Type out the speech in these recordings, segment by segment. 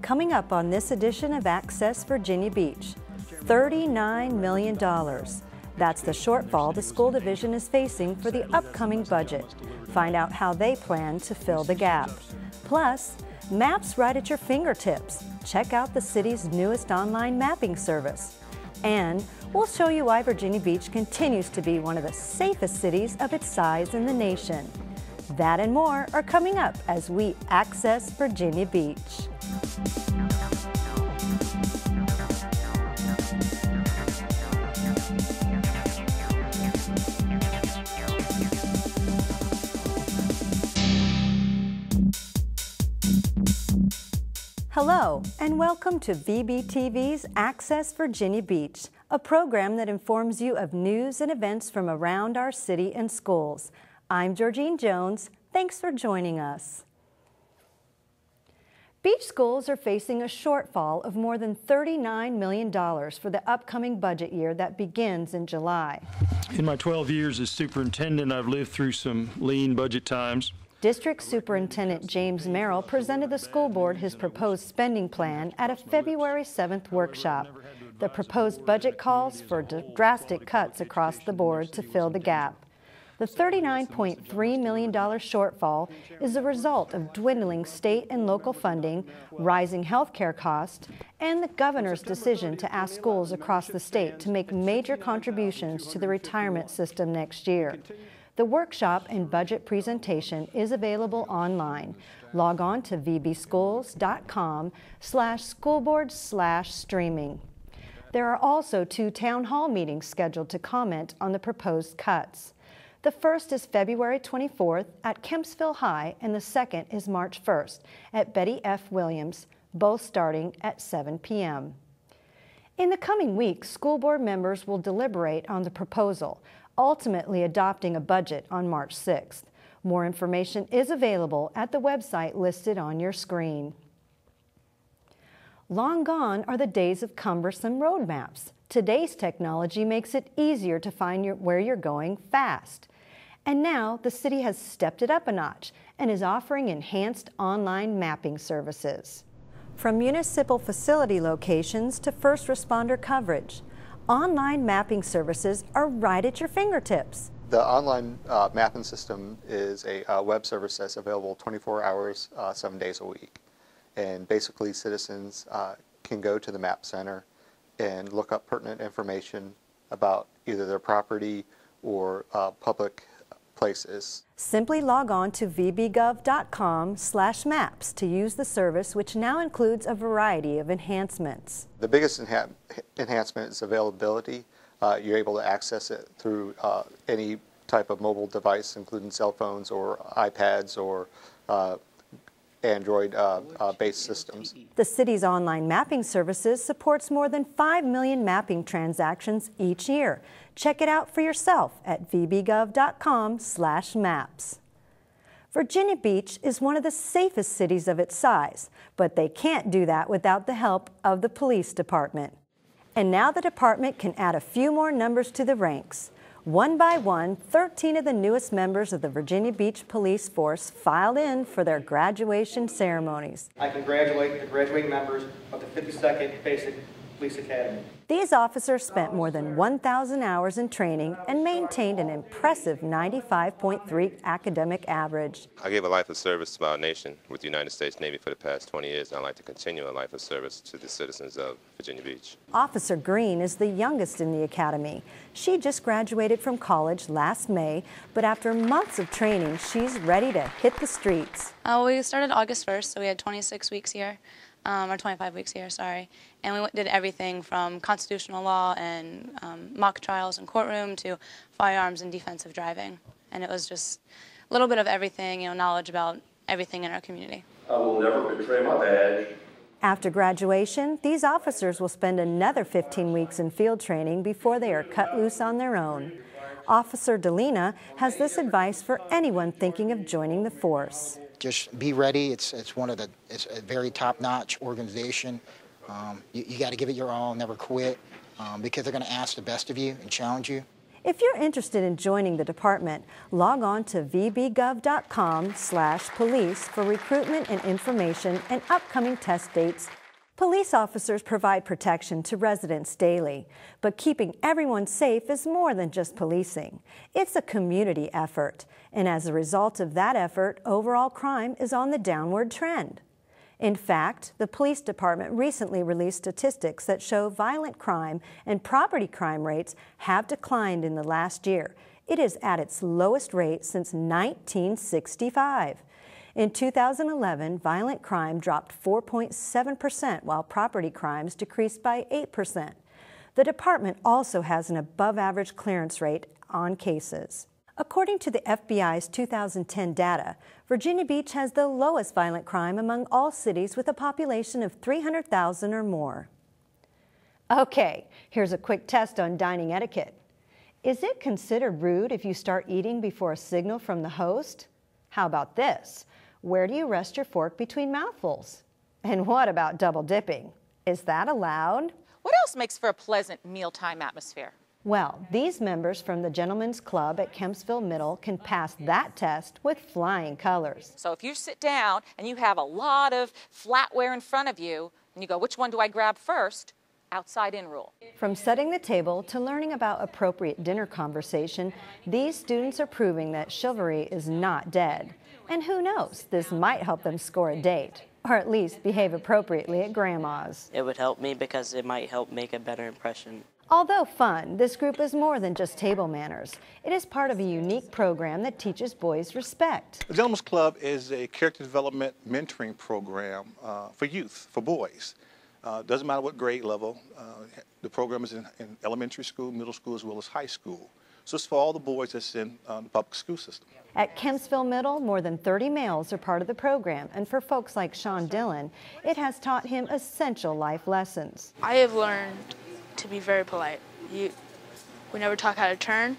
Coming up on this edition of Access Virginia Beach, $39 million. That's the shortfall the school division is facing for the upcoming budget. Find out how they plan to fill the gap. Plus, maps right at your fingertips. Check out the city's newest online mapping service. And we'll show you why Virginia Beach continues to be one of the safest cities of its size in the nation. That and more are coming up as we access Virginia Beach. Hello, and welcome to VBTV's Access Virginia Beach, a program that informs you of news and events from around our city and schools. I'm Georgine Jones. Thanks for joining us. Beach schools are facing a shortfall of more than $39 million for the upcoming budget year that begins in July. In my 12 years as superintendent, I've lived through some lean budget times. District Superintendent James Merrill presented the school board his proposed spending plan at a February 7th workshop. The proposed budget calls for drastic cuts across the board to fill the gap. The $39.3 million shortfall is a result of dwindling state and local funding, rising health care costs, and the governor's decision to ask schools across the state to make major contributions to the retirement system next year. The workshop and budget presentation is available online. Log on to vbschools.com/schoolboard/streaming. There are also 2 town hall meetings scheduled to comment on the proposed cuts. The first is February 24th at Kempsville High, and the second is March 1st at Betty F. Williams, both starting at 7 p.m. In the coming weeks, school board members will deliberate on the proposal, ultimately adopting a budget on March 6th. More information is available at the website listed on your screen. Long gone are the days of cumbersome road maps. Today's technology makes it easier to find where you're going fast. And now the city has stepped it up a notch and is offering enhanced online mapping services. From municipal facility locations to first responder coverage, online mapping services are right at your fingertips. The online mapping system is a web service that's available 24 hours, 7 days a week. And basically citizens can go to the map center and look up pertinent information about either their property or public places. Simply log on to VBgov.com/maps to use the service, which now includes a variety of enhancements. The biggest enhancement is availability. You're able to access it through any type of mobile device, including cell phones or iPads or Android-based systems. The city's online mapping services supports more than 5 million mapping transactions each year. Check it out for yourself at vbgov.com/maps. Virginia Beach is one of the safest cities of its size, but they can't do that without the help of the police department. And now the department can add a few more numbers to the ranks. One by one, 13 of the newest members of the Virginia Beach Police Force filed in for their graduation ceremonies. I congratulate the graduating members of the 52nd Basic Police Academy. These officers spent more than 1,000 hours in training and maintained an impressive 95.3 academic average. I gave a life of service to our nation with the United States Navy for the past 20 years, and I'd like to continue a life of service to the citizens of Virginia Beach. Officer Green is the youngest in the academy. She just graduated from college last May, but after months of training, she's ready to hit the streets. We started August 1st, so we had 26 weeks here. Or 25 weeks here, sorry. And we did everything from constitutional law and mock trials in courtroom to firearms and defensive driving. And it was just a little bit of everything, knowledge about everything in our community. I will never betray my badge. After graduation, these officers will spend another 15 weeks in field training before they are cut loose on their own. Officer Delina has this advice for anyone thinking of joining the force. Just be ready. It's a very top-notch organization. You got to give it your all, never quit, because they're going to ask the best of you and challenge you. If you're interested in joining the department, log on to vbgov.com/police for recruitment and information and upcoming test dates Police officers provide protection to residents daily, but keeping everyone safe is more than just policing. It's a community effort, and as a result of that effort, overall crime is on the downward trend. In fact, the police department recently released statistics that show violent crime and property crime rates have declined in the last year. It is at its lowest rate since 1965. In 2011, violent crime dropped 4.7%, while property crimes decreased by 8%. The department also has an above-average clearance rate on cases. According to the FBI's 2010 data, Virginia Beach has the lowest violent crime among all cities with a population of 300,000 or more. Okay, here's a quick test on dining etiquette. Is it considered rude if you start eating before a signal from the host? How about this? Where do you rest your fork between mouthfuls? And what about double dipping? Is that allowed? What else makes for a pleasant mealtime atmosphere? Well, these members from the Gentlemen's Club at Kempsville Middle can pass that test with flying colors. So if you sit down and you have a lot of flatware in front of you, and you go, which one do I grab first? Outside-in rule. From setting the table to learning about appropriate dinner conversation, these students are proving that chivalry is not dead. And who knows, this might help them score a date, or at least behave appropriately at Grandma's. It would help me because it might help make a better impression. Although fun, this group is more than just table manners. It is part of a unique program that teaches boys respect. The Gentlemen's Club is a character development mentoring program for youth, for boys. Doesn't matter what grade level. The program is in elementary school, middle school, as well as high school. So it's for all the boys that's in the public school system. At Kempsville Middle, more than 30 males are part of the program, and for folks like Sean Dillon, it has taught him essential life lessons. I have learned to be very polite. We never talk out of turn,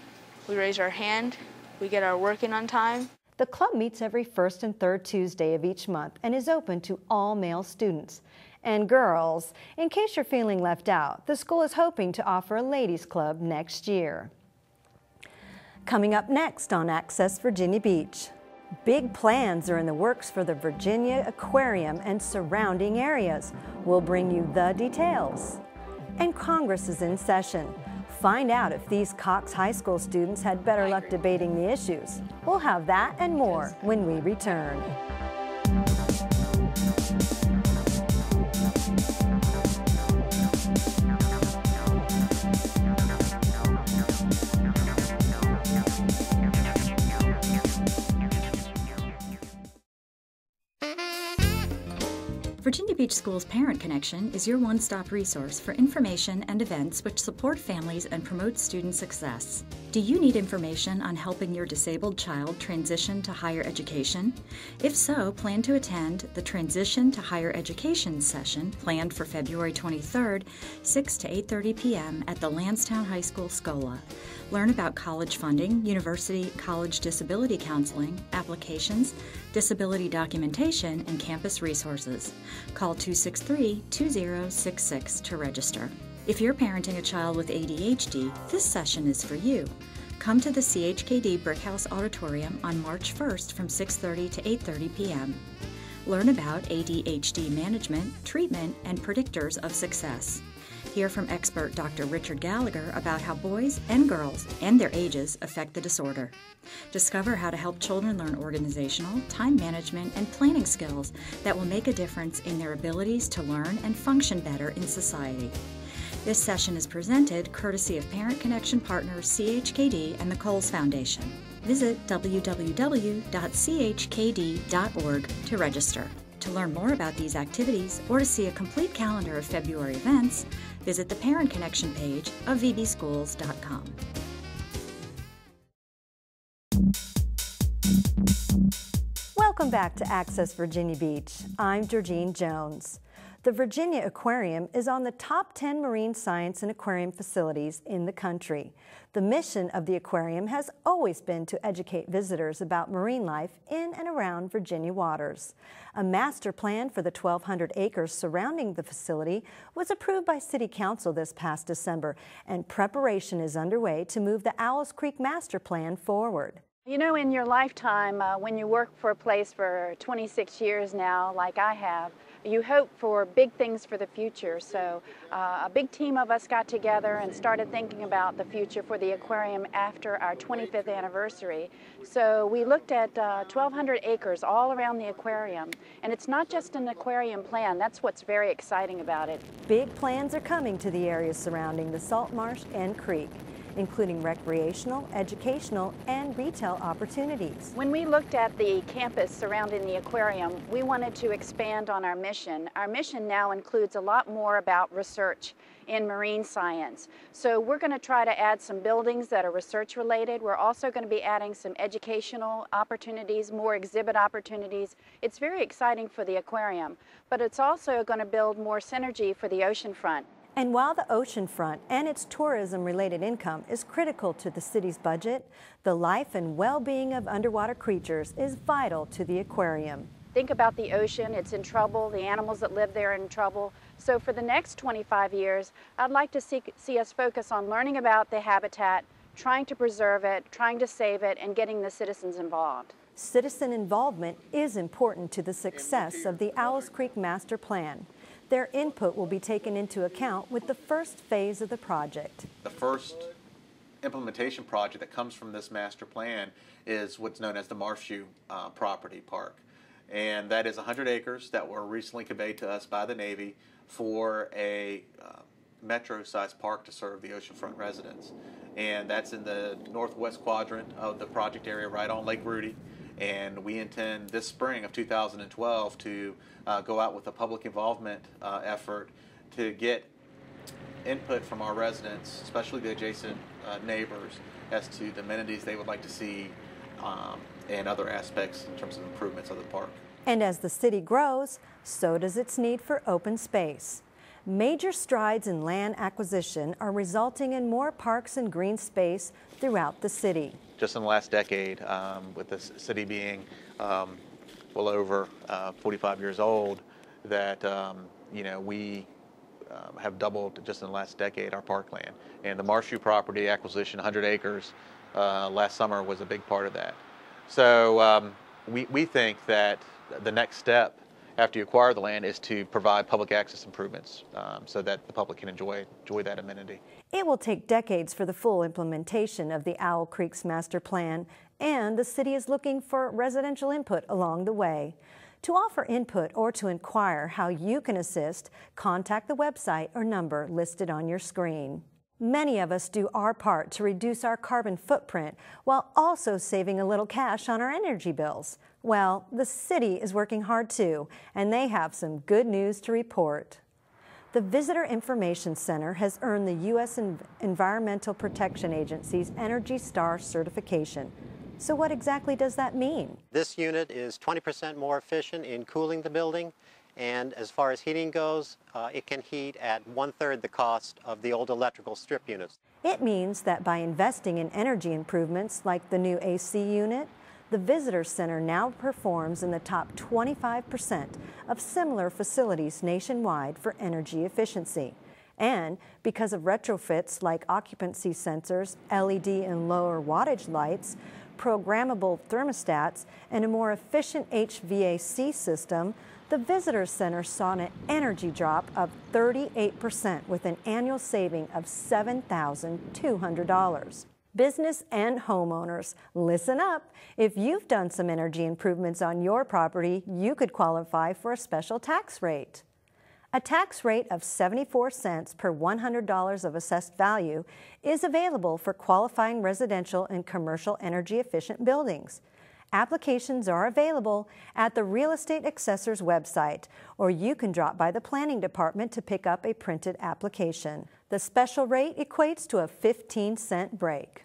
we raise our hand, we get our work in on time. The club meets every first and third Tuesday of each month and is open to all male students. And girls, in case you're feeling left out, the school is hoping to offer a ladies' club next year. Coming up next on Access Virginia Beach. Big plans are in the works for the Virginia Aquarium and surrounding areas. We'll bring you the details. And Congress is in session. Find out if these Cox High School students had better luck debating the issues. We'll have that and more when we return. Virginia Beach Schools Parent Connection is your one-stop resource for information and events which support families and promote student success. Do you need information on helping your disabled child transition to higher education? If so, plan to attend the Transition to Higher Education session planned for February 23rd, 6 to 8:30 p.m. at the Lansdowne High School Scola. Learn about college funding, university college disability counseling, applications, disability documentation, and campus resources. Call 263-2066 to register. If you're parenting a child with ADHD, this session is for you. Come to the CHKD Brickhouse Auditorium on March 1st from 6:30 to 8:30 p.m. Learn about ADHD management, treatment, and predictors of success. Hear from expert Dr. Richard Gallagher about how boys and girls and their ages affect the disorder. Discover how to help children learn organizational, time management, and planning skills that will make a difference in their abilities to learn and function better in society. This session is presented courtesy of Parent Connection partners CHKD and the Coles Foundation. Visit www.chkd.org to register. To learn more about these activities or to see a complete calendar of February events, visit the Parent Connection page of vbschools.com. Welcome back to Access Virginia Beach. I'm Georgine Jones. The Virginia Aquarium is on the top 10 marine science and aquarium facilities in the country. The mission of the aquarium has always been to educate visitors about marine life in and around Virginia waters. A master plan for the 1,200 acres surrounding the facility was approved by City Council this past December, and preparation is underway to move the Owls Creek Master Plan forward. You know, in your lifetime, when you work for a place for 26 years now, like I have, you hope for big things for the future. So a big team of us got together and started thinking about the future for the aquarium after our 25th anniversary. So we looked at 1,200 acres all around the aquarium. And it's not just an aquarium plan, that's what's very exciting about it. Big plans are coming to the areas surrounding the salt marsh and creek, including recreational, educational, and retail opportunities. When we looked at the campus surrounding the aquarium, we wanted to expand on our mission. Our mission now includes a lot more about research in marine science. So we're going to try to add some buildings that are research related. We're also going to be adding some educational opportunities, more exhibit opportunities. It's very exciting for the aquarium, but it's also going to build more synergy for the oceanfront. And while the oceanfront and its tourism-related income is critical to the city's budget, the life and well-being of underwater creatures is vital to the aquarium. Think about the ocean, it's in trouble, the animals that live there are in trouble. So for the next 25 years, I'd like to see us focus on learning about the habitat, trying to preserve it, trying to save it, and getting the citizens involved. Citizen involvement is important to the success of the Owls Creek Master Plan. Their input will be taken into account with the first phase of the project. The first implementation project that comes from this master plan is what's known as the Marshu Property Park. And that is 100 acres that were recently conveyed to us by the Navy for a metro-sized park to serve the oceanfront residents. And that's in the northwest quadrant of the project area right on Lake Rudy. And we intend this spring of 2012 to go out with a public involvement effort to get input from our residents, especially the adjacent neighbors, as to the amenities they would like to see and other aspects in terms of improvements of the park. And as the city grows, so does its need for open space. Major strides in land acquisition are resulting in more parks and green space throughout the city. Just in the last decade, with the city being well over 45 years old, that we have doubled just in the last decade our parkland. And the Marshu property acquisition, 100 acres, last summer was a big part of that. So we think that the next step after you acquire the land is to provide public access improvements so that the public can enjoy that amenity. It will take decades for the full implementation of the Owl Creek's master plan, and the city is looking for residential input along the way. To offer input or to inquire how you can assist, contact the website or number listed on your screen. Many of us do our part to reduce our carbon footprint while also saving a little cash on our energy bills. Well, the city is working hard too, and they have some good news to report. The Visitor Information Center has earned the U.S. Environmental Protection Agency's Energy Star certification. So what exactly does that mean? This unit is 20% more efficient in cooling the building, and as far as heating goes, it can heat at 1/3 the cost of the old electrical strip units. It means that by investing in energy improvements like the new AC unit, the Visitor Center now performs in the top 25% of similar facilities nationwide for energy efficiency. And because of retrofits like occupancy sensors, LED and lower wattage lights, programmable thermostats, and a more efficient HVAC system, the Visitor Center saw an energy drop of 38% with an annual saving of $7,200. Business and homeowners, listen up. If you've done some energy improvements on your property, you could qualify for a special tax rate. A tax rate of 74 cents per $100 of assessed value is available for qualifying residential and commercial energy efficient buildings. Applications are available at the Real Estate Assessor's website, or you can drop by the Planning Department to pick up a printed application. The special rate equates to a 15-cent break.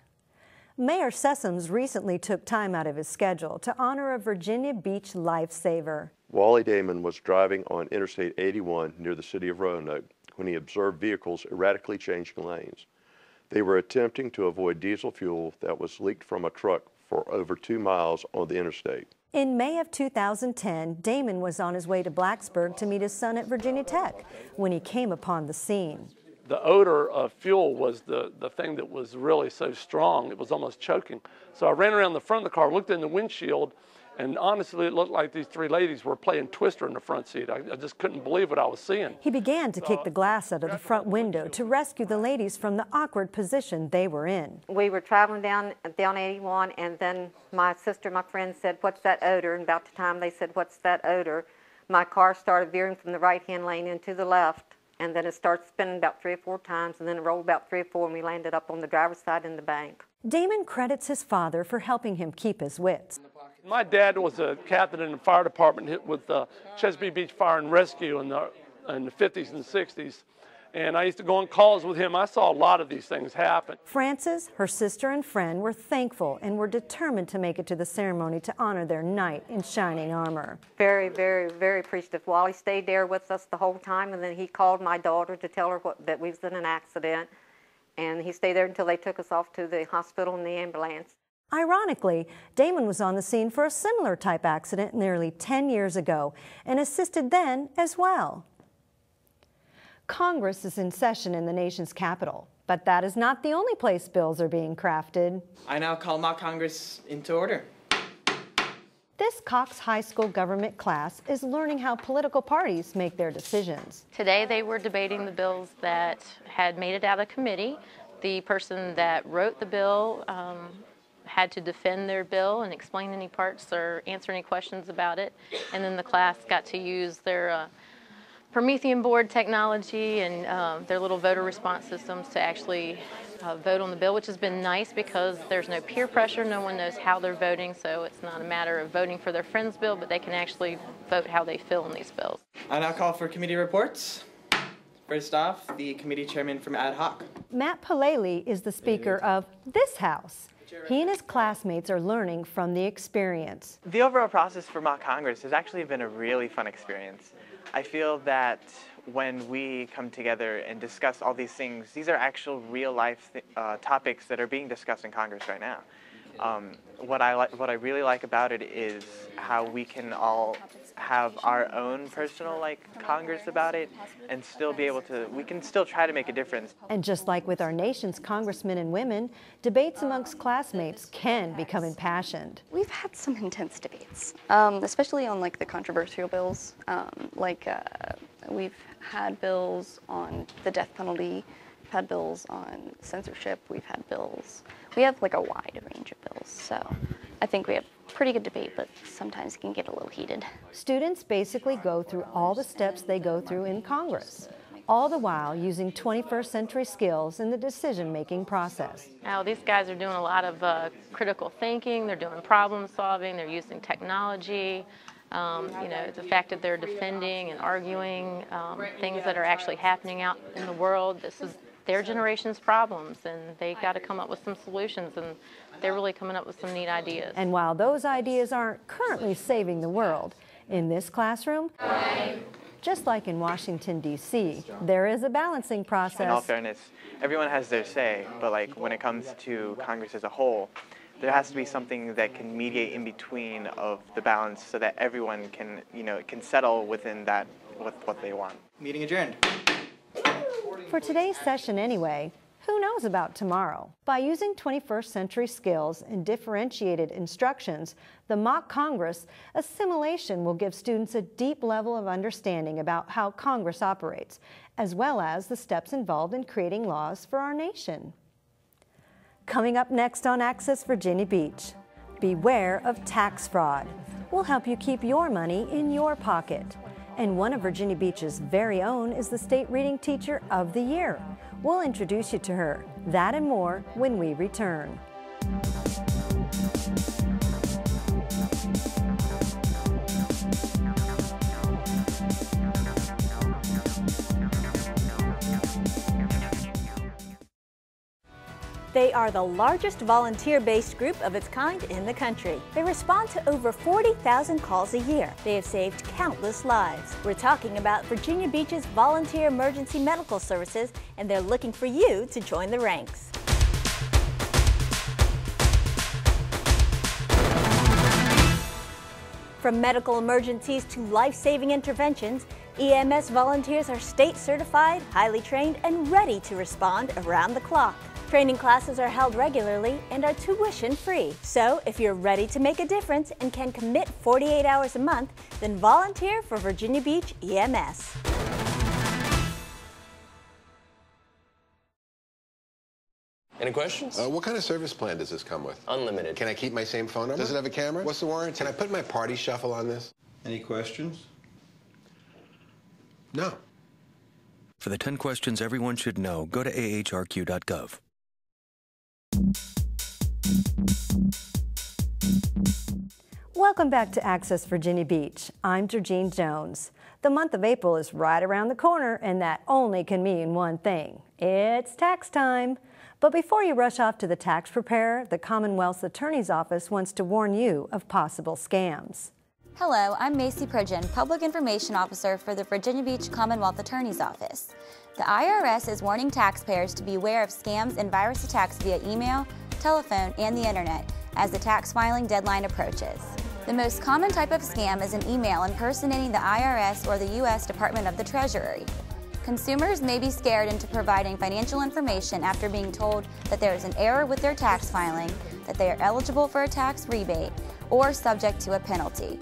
Mayor Sessoms recently took time out of his schedule to honor a Virginia Beach lifesaver. Wally Damon was driving on Interstate 81 near the city of Roanoke when he observed vehicles erratically changing lanes. They were attempting to avoid diesel fuel that was leaked from a truck for over 2 miles on the interstate. In May of 2010, Damon was on his way to Blacksburg to meet his son at Virginia Tech when he came upon the scene. The odor of fuel was the thing that was really so strong, it was almost choking. So I ran around the front of the car, looked in the windshield, And honestly, it looked like these three ladies were playing Twister in the front seat. I just couldn't believe what I was seeing. He began to kick the glass out of the front window to rescue the ladies from the awkward position they were in. We were traveling down 81, and then my friend said, "What's that odor?" And about the time they said, "What's that odor?" my car started veering from the right-hand lane into the left, and then it started spinning about 3 or 4 times, and then it rolled about 3 or 4, and we landed up on the driver's side in the bank. Damon credits his father for helping him keep his wits. My dad was a captain in the fire department with Chesapeake Beach Fire and Rescue in the 50s and 60s. And I used to go on calls with him. I saw a lot of these things happen. Frances, her sister and friend were thankful and were determined to make it to the ceremony to honor their knight in shining armor. Very, very, very appreciative. Wally stayed there with us the whole time, and then he called my daughter to tell her that we was in an accident. And he stayed there until they took us off to the hospital in the ambulance. Ironically, Damon was on the scene for a similar type accident nearly 10 years ago and assisted then as well. Congress is in session in the nation's capital, but that is not the only place bills are being crafted. I now call mock Congress into order. This Cox High School government class is learning how political parties make their decisions. Today they were debating the bills that had made it out of committee. The person that wrote the bill had to defend their bill and explain any parts or answer any questions about it. And then the class got to use their Promethean board technology and their little voter response systems to actually vote on the bill, which has been nice because there's no peer pressure. No one knows how they're voting, so it's not a matter of voting for their friend's bill, but they can actually vote how they feel in these bills. I now call for committee reports. First off, the committee chairman from Ad Hoc. Matt Palele is the Speaker of this House. He and his classmates are learning from the experience. The overall process for mock Congress has actually been a really fun experience. I feel that when we come together and discuss all these things, these are actual real-life topics that are being discussed in Congress right now. What I really like about it is how we can all have our own personal Congress about it and still be able to, we can still try to make a difference. And just like with our nation's congressmen and women, debates amongst classmates can become impassioned. We've had some intense debates, especially on the controversial bills. We've had bills on the death penalty, we've had bills on censorship, we have a wide range of bills. So I think we have pretty good debate, but sometimes it can get a little heated. Students basically go through all the steps they go through in Congress, all the while using 21st century skills in the decision-making process. Now, these guys are doing a lot of critical thinking, they're doing problem solving, they're using technology. The fact that they're defending and arguing things that are actually happening out in the world, this is their generation's problems, and they got to come up with some solutions, and they're really coming up with some neat ideas. And while those ideas aren't currently saving the world, in this classroom, just like in Washington, D.C., there is a balancing process. In all fairness, everyone has their say, but when it comes to Congress as a whole, there has to be something that can mediate in between of the balance so that everyone can, can settle within that with what they want. Meeting adjourned. For today's session anyway, who knows about tomorrow? By using 21st century skills and differentiated instructions, the mock Congress assimilation will give students a deep level of understanding about how Congress operates, as well as the steps involved in creating laws for our nation. Coming up next on Access Virginia Beach, beware of tax fraud. We'll help you keep your money in your pocket. And one of Virginia Beach's very own is the State Reading Teacher of the Year. We'll introduce you to her. That and more when we return. They are the largest volunteer-based group of its kind in the country. They respond to over 40,000 calls a year. They have saved countless lives. We're talking about Virginia Beach's Volunteer Emergency Medical Services, and they're looking for you to join the ranks. From medical emergencies to life-saving interventions, EMS volunteers are state certified, highly trained, and ready to respond around the clock. Training classes are held regularly and are tuition-free. So, if you're ready to make a difference and can commit 48 hours a month, then volunteer for Virginia Beach EMS. Any questions? What kind of service plan does this come with? Unlimited. Can I keep my same phone number? Does it have a camera? What's the warranty? Can I put my party shuffle on this? Any questions? No. For the 10 questions everyone should know, go to ahrq.gov. Welcome back to Access Virginia Beach. I'm Georgine Jones. The month of April is right around the corner, and that only can mean one thing. It's tax time. But before you rush off to the tax preparer, the Commonwealth's Attorney's Office wants to warn you of possible scams. Hello, I'm Macy Pridgeon, Public Information Officer for the Virginia Beach Commonwealth Attorney's Office. The IRS is warning taxpayers to beware of scams and virus attacks via email, telephone, and the internet as the tax filing deadline approaches. The most common type of scam is an email impersonating the IRS or the U.S. Department of the Treasury. Consumers may be scared into providing financial information after being told that there is an error with their tax filing, that they are eligible for a tax rebate, or subject to a penalty.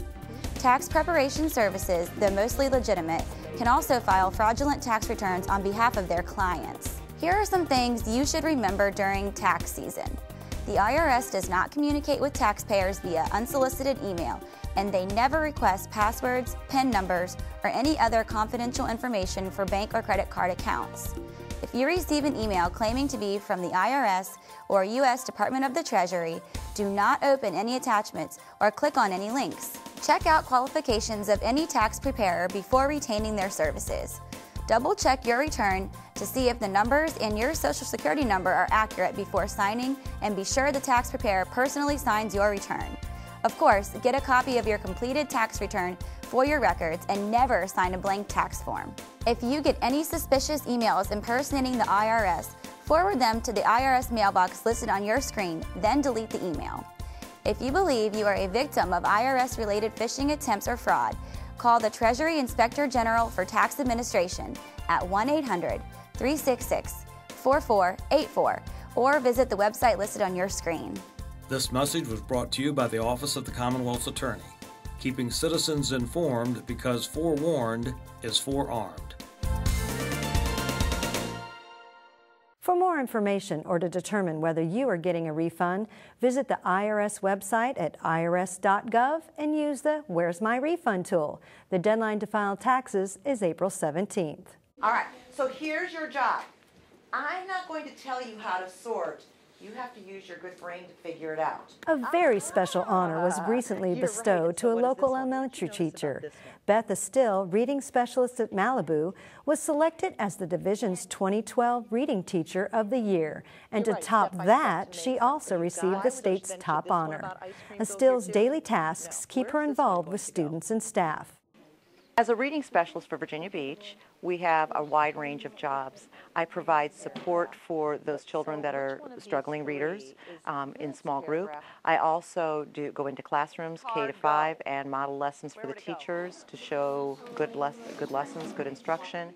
Tax preparation services, though mostly legitimate, can also file fraudulent tax returns on behalf of their clients. Here are some things you should remember during tax season. The IRS does not communicate with taxpayers via unsolicited email, and they never request passwords, PIN numbers, or any other confidential information for bank or credit card accounts. If you receive an email claiming to be from the IRS or U.S. Department of the Treasury, do not open any attachments or click on any links. Check out qualifications of any tax preparer before retaining their services. Double-check your return to see if the numbers and your Social Security number are accurate before signing, and be sure the tax preparer personally signs your return. Of course, get a copy of your completed tax return for your records and never sign a blank tax form. If you get any suspicious emails impersonating the IRS, forward them to the IRS mailbox listed on your screen, then delete the email. If you believe you are a victim of IRS-related phishing attempts or fraud, call the Inspector General for Tax Administration at 1-800-366-4484 or visit the website listed on your screen. This message was brought to you by the Office of the Commonwealth's Attorney, keeping citizens informed because forewarned is forearmed. For more information or to determine whether you are getting a refund, visit the IRS website at irs.gov and use the Where's My Refund tool. The deadline to file taxes is April 17th. All right, so here's your job. I'm not going to tell you how to sort. You have to use your good brain to figure it out. A very special honor was recently bestowed to a local elementary teacher. Beth Estill, reading specialist at Malibu, was selected as the division's 2012 Reading Teacher of the Year. And to top that, she also received the state's top honor. Estill's daily tasks keep her involved with students and staff. As a reading specialist for Virginia Beach, we have a wide range of jobs. I provide support for those children that are struggling readers in small group. I also go into classrooms, K-5, and model lessons for the teachers to show good lessons, good instruction.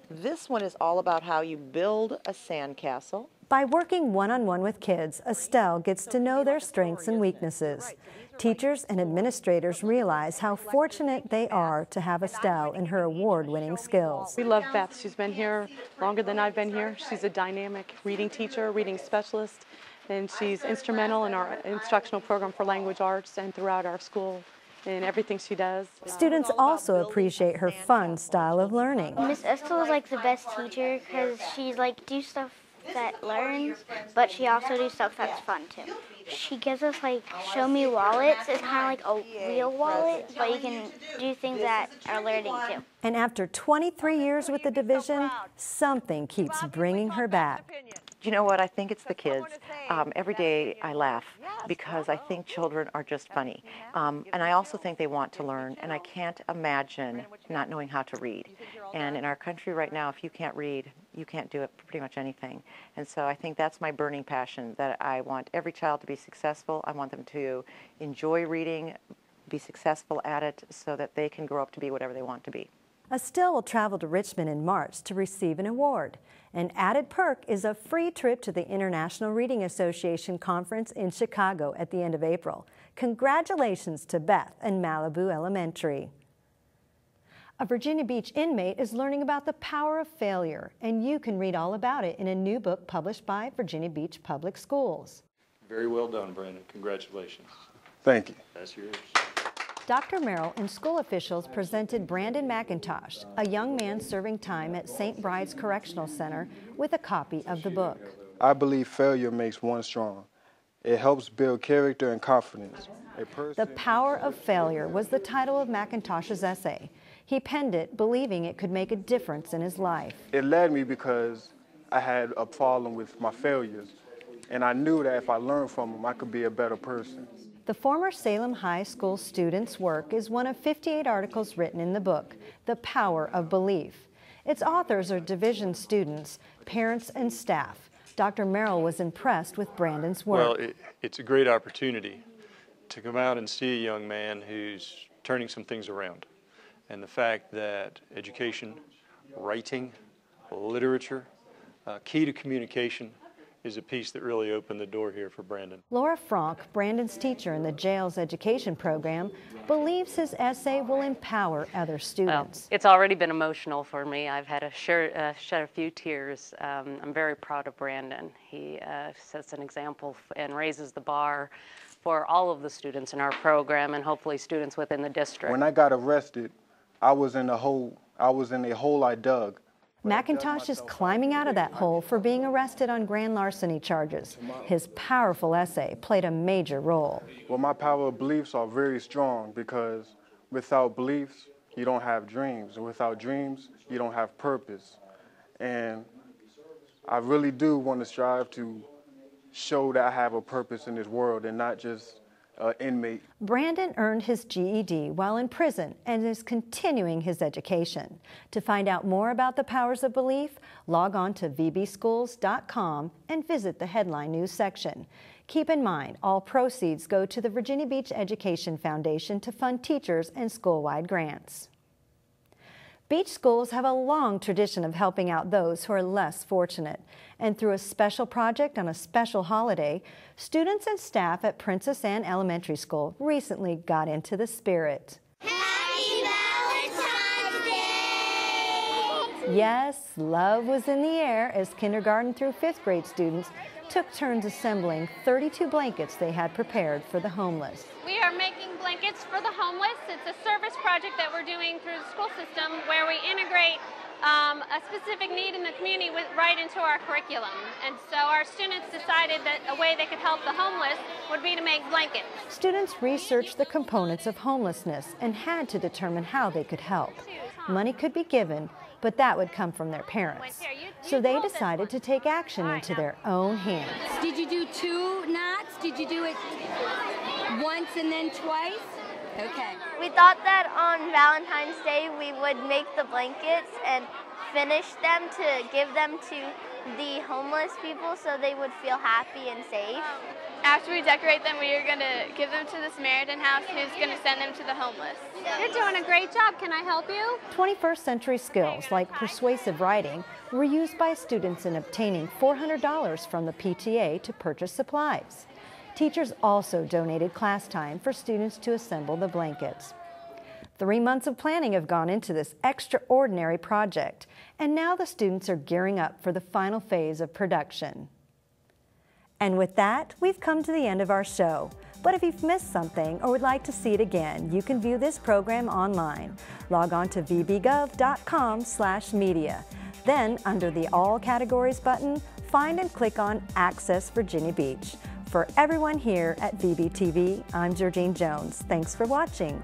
This one is all about how you build a sandcastle. By working one-on-one with kids, Estelle gets to know their strengths and weaknesses. Teachers and administrators realize how fortunate they are to have Estelle and her award-winning skills. We love Beth. She's been here longer than I've been here. She's a dynamic reading teacher, reading specialist, and she's instrumental in our instructional program for language arts and throughout our school in everything she does. Students also appreciate her fun style of learning. Miss Estelle is like the best teacher because she's like do stuff that learns, but she also do stuff that's fun too. She gives us like show me wallets. It's kind of like a real wallet, but you can do things that are learning too. And after 23 years with the division, something keeps bringing her back. Do you know what? I think it's the kids. Every day I laugh because I think children are just funny. And I also think they want to learn, and I can't imagine not knowing how to read. And in our country right now, if you can't read, you can't do it pretty much anything. And so I think that's my burning passion, that I want every child to be successful. I want them to enjoy reading, be successful at it so that they can grow up to be whatever they want to be. A still will travel to Richmond in March to receive an award. An added perk is a free trip to the International Reading Association Conference in Chicago at the end of April. Congratulations to Beth and Malibu Elementary. A Virginia Beach inmate is learning about the power of failure, and you can read all about it in a new book published by Virginia Beach Public Schools. Very well done, Brandon. Congratulations. Thank you. That's yours. Dr. Merrill and school officials presented Brandon McIntosh, a young man serving time at St. Bride's Correctional Center, with a copy of the book. I believe failure makes one strong. It helps build character and confidence. The Power of Failure was the title of McIntosh's essay. He penned it believing it could make a difference in his life. It led me because I had a problem with my failures, and I knew that if I learned from them, I could be a better person. The former Salem High School student's work is one of 58 articles written in the book, The Power of Belief. Its authors are division students, parents, and staff. Dr. Merrill was impressed with Brandon's work. Well, it's a great opportunity to come out and see a young man who's turning some things around. And the fact that education, writing, literature, key to communication is a piece that really opened the door here for Brandon. Laura Frank, Brandon's teacher in the jail's education program, believes his essay will empower other students. Well, it's already been emotional for me. I've had to shed a few tears. I'm very proud of Brandon. He sets an example and raises the bar for all of the students in our program and hopefully students within the district. When I got arrested, I was in a hole I dug. McIntosh is climbing out of that hole for being arrested on grand larceny charges. His powerful essay played a major role. Well, my power of beliefs are very strong because without beliefs, you don't have dreams. And without dreams, you don't have purpose. And I really do want to strive to show that I have a purpose in this world and not just an inmate. Brandon earned his GED while in prison and is continuing his education. To find out more about the powers of belief, log on to vbschools.com and visit the headline news section. Keep in mind, all proceeds go to the Virginia Beach Education Foundation to fund teachers and school-wide grants. Beach schools have a long tradition of helping out those who are less fortunate. And through a special project on a special holiday, students and staff at Princess Anne Elementary School recently got into the spirit. Happy Valentine's Day! Yes, love was in the air as kindergarten through 5th grade students took turns assembling 32 blankets they had prepared for the homeless. We are making blankets for the homeless. It's a service project that we're doing through the school system where we integrate a specific need in the community right into our curriculum. And so our students decided that a way they could help the homeless would be to make blankets. Students researched the components of homelessness and had to determine how they could help. Money could be given, but that would come from their parents. So they decided to take action into their own hands. Did you do 2 knots? Did you do it once and then twice? Okay. We thought that on Valentine's Day we would make the blankets and finish them to give them to the homeless people so they would feel happy and safe. After we decorate them, we are going to give them to the Samaritan house who's going to send them to the homeless. You're doing a great job. Can I help you? 21st century skills like persuasive writing were used by students in obtaining $400 from the PTA to purchase supplies. Teachers also donated class time for students to assemble the blankets. 3 months of planning have gone into this extraordinary project, and now the students are gearing up for the final phase of production. And with that, we've come to the end of our show. But if you've missed something or would like to see it again, you can view this program online. Log on to vbgov.com/media. Then, under the All Categories button, find and click on Access Virginia Beach. For everyone here at VBTV, I'm Georgine Jones. Thanks for watching.